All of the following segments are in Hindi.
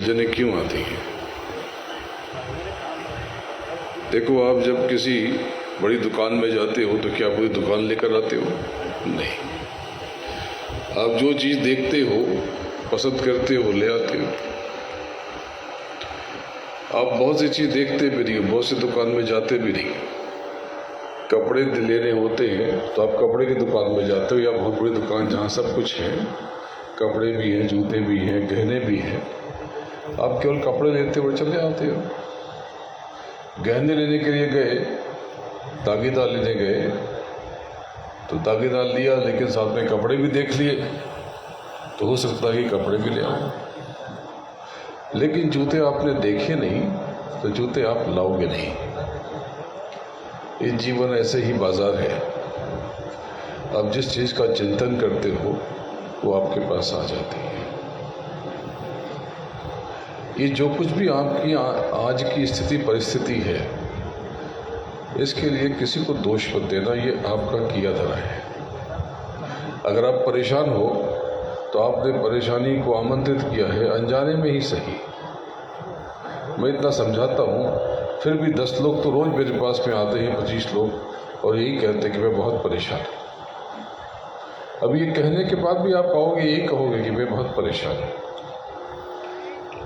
उलझनें क्यों आती हैं? देखो, आप जब किसी बड़ी दुकान में जाते हो तो क्या पूरी दुकान लेकर आते हो? नहीं। आप जो चीज़ देखते हो, पसंद करते हो, ले आते हो। आप बहुत सी चीज़ देखते भी नहीं, बहुत सी दुकान में जाते भी नहीं। कपड़े लेने होते हैं तो आप कपड़े की दुकान में जाते हो, या बहुत बड़ी दुकान जहाँ सब कुछ है, कपड़े भी हैं, जूते भी हैं, गहने भी हैं। आप केवल कपड़े लेते हो, चले आते हो। गहने लेने के लिए गए, दागीदार लेने गए तो दागीदार लिया, लेकिन साथ में कपड़े भी देख लिए, तो हो सकता है कि कपड़े भी ले आओ। लेकिन जूते आपने देखे नहीं तो जूते आप लाओगे नहीं। ये जीवन ऐसे ही बाजार है। आप जिस चीज़ का चिंतन करते हो वो आपके पास आ जाती है। ये जो कुछ भी आपकी आज की स्थिति परिस्थिति है, इसके लिए किसी को दोष मत देना, ये आपका किया धरा है। अगर आप परेशान हो तो आपने परेशानी को आमंत्रित किया है, अनजाने में ही सही। मैं इतना समझाता हूँ, फिर भी 10 लोग तो रोज़ मेरे पास में आते हैं, 25 लोग, और यही कहते हैं कि मैं बहुत परेशान हूँ। अब ये कहने के बाद भी आप कहोगे, यही कहोगे कि मैं बहुत परेशान हूँ।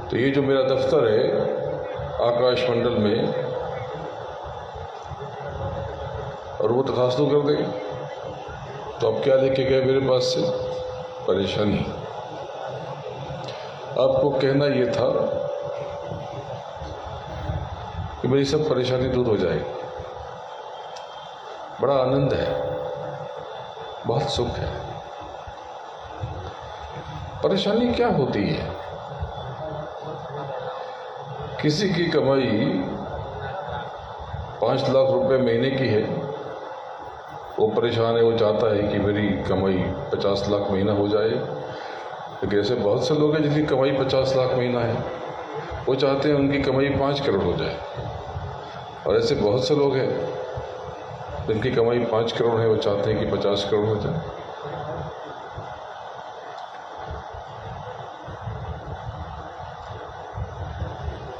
तो ये जो मेरा दफ्तर है आकाश मंडल में, और वो तखास्तु कर देगा, तो आप क्या लेके गए मेरे पास से? परेशानी। आपको कहना ये था कि मेरी सब परेशानी दूर हो जाएगी। बड़ा आनंद है, बहुत सुख है। परेशानी क्या होती है? किसी की कमाई 5 लाख रुपए महीने की है, वो परेशान है, वो चाहता है कि मेरी कमाई 50 लाख महीना हो जाए। लेकिन ऐसे बहुत से लोग हैं जिनकी कमाई 50 लाख महीना है, वो चाहते हैं उनकी कमाई 5 करोड़ हो जाए। और ऐसे बहुत से लोग हैं जिनकी कमाई 5 करोड़ है, वो चाहते हैं कि 50 करोड़ हो जाए।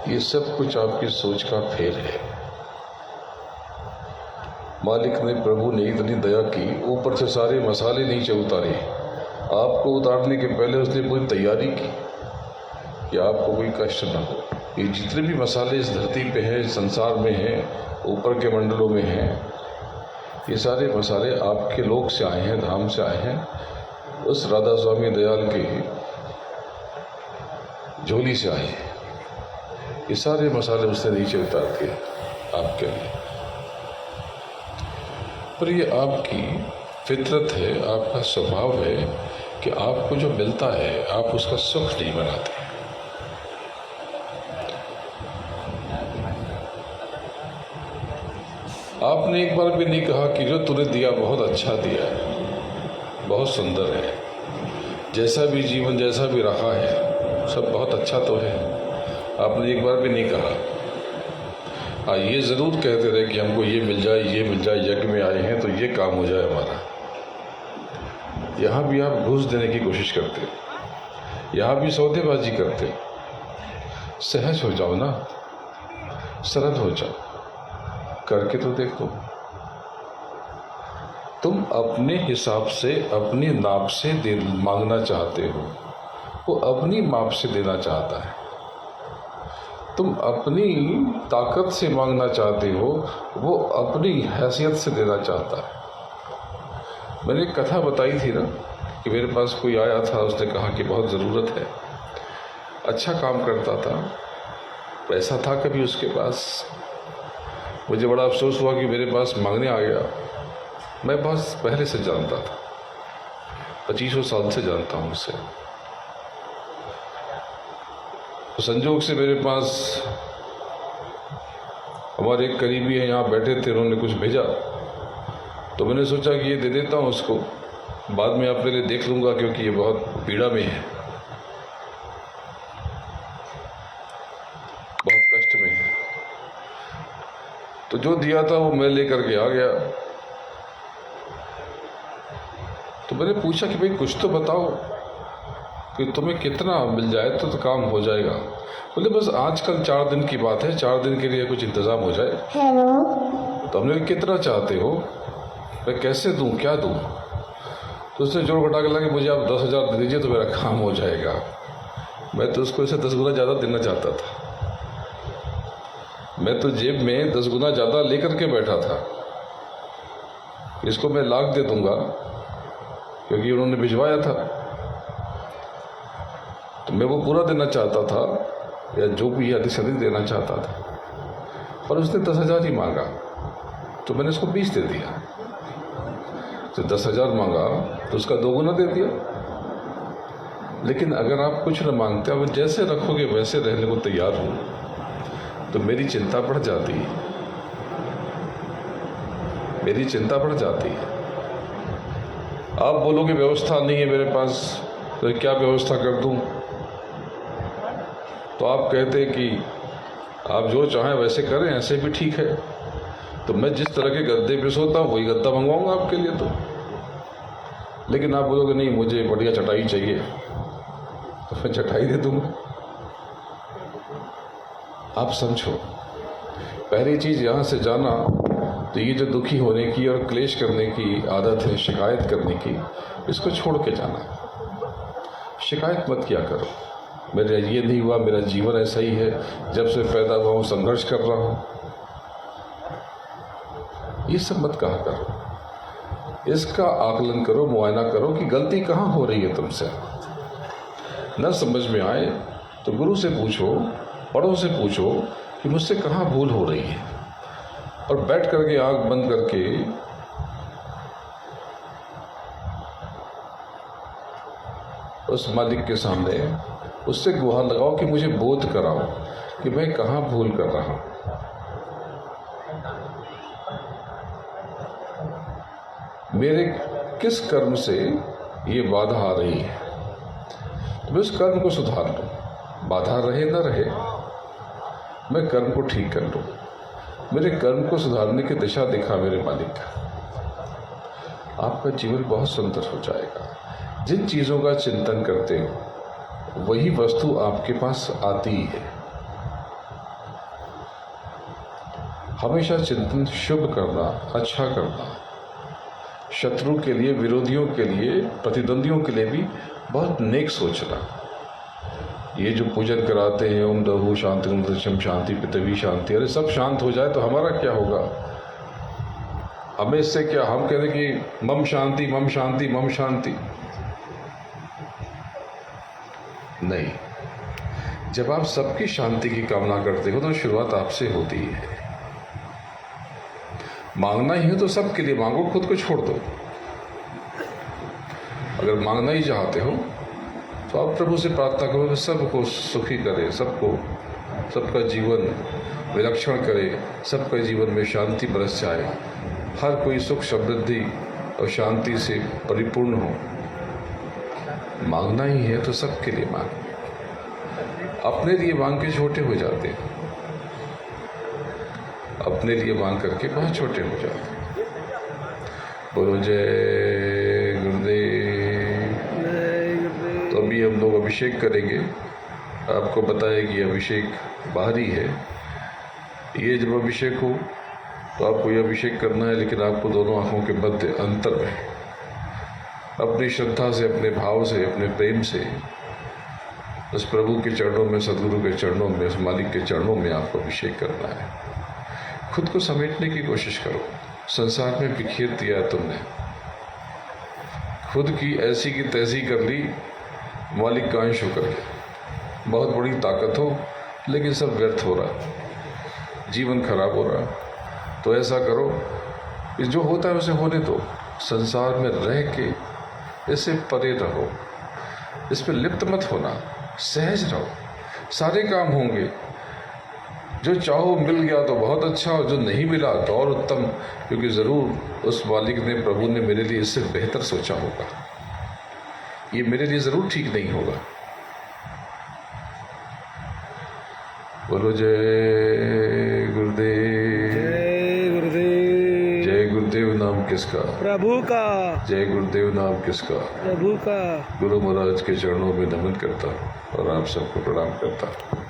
ये सब कुछ आपकी सोच का फेर है। मालिक ने, प्रभु ने इतनी दया की, ऊपर से सारे मसाले नीचे उतारे। आपको उतारने के पहले उसने पूरी तैयारी की कि आपको कोई कष्ट ना हो। ये जितने भी मसाले इस धरती पे हैं, संसार में हैं, ऊपर के मंडलों में हैं, ये सारे मसाले आपके लोक से आए हैं, धाम से आए हैं, उस राधा स्वामी दयाल के झोली से आए हैं। ये सारे मसाले उसने नीचे उतार दिए आपके लिए। पर ये आपकी फितरत है, आपका स्वभाव है कि आपको जो मिलता है आप उसका सुख नहीं मनाते। आपने एक बार भी नहीं कहा कि जो तूने दिया बहुत अच्छा दिया है, बहुत सुंदर है, जैसा भी जीवन जैसा भी रहा है सब बहुत अच्छा तो है। आपने एक बार भी नहीं कहा। हाँ, ये ज़रूर कहते रहे कि हमको ये मिल जाए, ये मिल जाए, यज्ञ में आए हैं तो ये काम हो जाए हमारा। यहाँ भी आप घूस देने की कोशिश करते, यहाँ भी सौदेबाजी करते। सहज हो जाओ ना, सरल हो जाओ, करके तो देखो। तुम अपने हिसाब से, अपनी नाप से मांगना चाहते हो, वो अपनी माप से देना चाहता है। तुम अपनी ताकत से मांगना चाहते हो, वो अपनी हैसियत से देना चाहता है। मैंने एक कथा बताई थी ना कि मेरे पास कोई आया था, उसने कहा कि बहुत ज़रूरत है, अच्छा काम करता था, पैसा था कभी उसके पास। मुझे बड़ा अफसोस हुआ कि मेरे पास मांगने आ गया। मैं बहुत पहले से जानता था, 25 साल से जानता हूँ उसे। तो संजोग से मेरे पास हमारे एक करीबी है, यहाँ बैठे थे, उन्होंने कुछ भेजा, तो मैंने सोचा कि ये दे देता हूँ उसको, बाद में अपने लिए देख लूँगा, क्योंकि ये बहुत पीड़ा में है, बहुत कष्ट में है। तो जो दिया था वो मैं लेकर के आ गया। तो मैंने पूछा कि भाई कुछ तो बताओ, कि तुम्हें कितना मिल जाए तो काम हो जाएगा। बोले बस आजकल 4 दिन की बात है, 4 दिन के लिए कुछ इंतज़ाम हो जाए। हेलो। तो हमने कहा कितना चाहते हो, मैं कैसे दूँ, क्या दूँ? तो उसने जोड़ घटा के लगा कि मुझे आप 10,000 दे दीजिए तो मेरा काम हो जाएगा। मैं तो उसको इससे 10 गुना ज़्यादा देना चाहता था। मैं तो जेब में 10 गुना ज़्यादा लेकर के बैठा था। इसको मैं लाख दे दूंगा क्योंकि उन्होंने भिजवाया था, तो मैं वो पूरा देना चाहता था या जो भी अधिक से अधिक देना चाहता था, पर उसने 10,000 ही मांगा तो मैंने उसको 20 दे दिया। तो 10,000 मांगा तो उसका 2 गुना दे दिया। लेकिन अगर आप कुछ न मांगते, अब जैसे रखोगे वैसे रहने को तैयार हूँ, तो मेरी चिंता बढ़ जाती है, मेरी चिंता बढ़ जाती है। आप बोलोगे व्यवस्था नहीं है मेरे पास, तो क्या व्यवस्था कर दूं? तो आप कहते कि आप जो चाहें वैसे करें, ऐसे भी ठीक है। तो मैं जिस तरह के गद्दे पे सोता हूँ वही गद्दा मंगवाऊंगा आपके लिए। तो लेकिन आप बोलोगे नहीं मुझे बढ़िया चटाई चाहिए, तो मैं चटाई दे दूंगा। आप समझो, पहली चीज़ यहाँ से जाना, तो ये जो दुखी होने की और क्लेश करने की आदत है, शिकायत करने की, इसको छोड़ के जाना। शिकायत मत किया करो, मेरा ये नहीं हुआ, मेरा जीवन ऐसा ही है, जब से पैदा हुआ हूँ संघर्ष कर रहा हूँ, ये सब मत कहा करो। इसका आकलन करो, मुआयना करो कि गलती कहाँ हो रही है तुमसे। न समझ में आए तो गुरु से पूछो, बड़ों से पूछो कि मुझसे कहाँ भूल हो रही है, और बैठ करके आंख बंद करके उस मालिक के सामने उससे गुहार लगाओ कि मुझे बोध कराओ कि मैं कहाँ भूल कर रहा हूँ। मेरे किस कर्म से ये बाधा आ रही है, तो मैं उस कर्म को सुधार लूँ। बाधा रहे न रहे, मैं कर्म को ठीक कर लूँ। मेरे कर्म को सुधारने की दिशा दिखा मेरे मालिक। आपका जीवन बहुत सुंदर हो जाएगा। जिन चीज़ों का चिंतन करते हो वही वस्तु आपके पास आती है। हमेशा चिंतन शुभ करना, अच्छा करना, शत्रु के लिए, विरोधियों के लिए, प्रतिद्वंदियों के लिए भी बहुत नेक सोचना। ये जो पूजन कराते हैं ओम दहु शांति ओम दशम शांति पृथ्वी शांति, अरे सब शांत हो जाए तो हमारा क्या होगा? हमें इससे क्या? हम कहते कि मम शांति मम शांति मम शांति। नहीं, जब आप सबकी शांति की कामना करते हो तो शुरुआत आपसे होती है। मांगना ही हो तो सबके लिए मांगो, खुद को छोड़ दो। अगर मांगना ही चाहते हो तो आप प्रभु से प्रार्थना करो कि सबको सुखी करे, सबका जीवन विलक्षण करे, सबका जीवन में शांति बरस जाए, हर कोई सुख समृद्धि और शांति से परिपूर्ण हो। मांगना ही है तो सबके लिए मांग। अपने लिए मांग के छोटे हो जाते हैं, अपने लिए मांग करके बहुत छोटे हो जाते हैं। बोलो जय गुरुदेव। तो अभी हम लोग अभिषेक करेंगे। आपको बताया कि अभिषेक बाहरी है। ये जब अभिषेक हो तो आपको ये अभिषेक करना है, लेकिन आपको दोनों आंखों के मध्य अंतर में अपनी श्रद्धा से, अपने भाव से, अपने प्रेम से उस प्रभु के चरणों में, सदगुरु के चरणों में, उस मालिक के चरणों में आपको अभिषेक करना है। खुद को समेटने की कोशिश करो। संसार में बिखेर दिया है तुमने, खुद की ऐसी की तैसी कर ली मालिक का अंश होकर के। बहुत बड़ी ताकत हो लेकिन सब व्यर्थ हो रहा, जीवन खराब हो रहा। तो ऐसा करो कि जो होता है उसे होने दो। संसार में रह के इससे परे रहो, इस पर लिप्त मत होना, सहज रहो। सारे काम होंगे। जो चाहो मिल गया तो बहुत अच्छा, और जो नहीं मिला तो और उत्तम, क्योंकि ज़रूर उस मालिक ने, प्रभु ने मेरे लिए इससे बेहतर सोचा होगा। ये मेरे लिए ज़रूर ठीक नहीं होगा। बोलो जय गुरुदेव। जय गुरुदेव। जय गुरुदेव नाम किसका, प्रभु का। जय गुरुदेव नाम किसका, प्रभु का। गुरु महाराज के चरणों में नमन करता और आप सबको प्रणाम करता।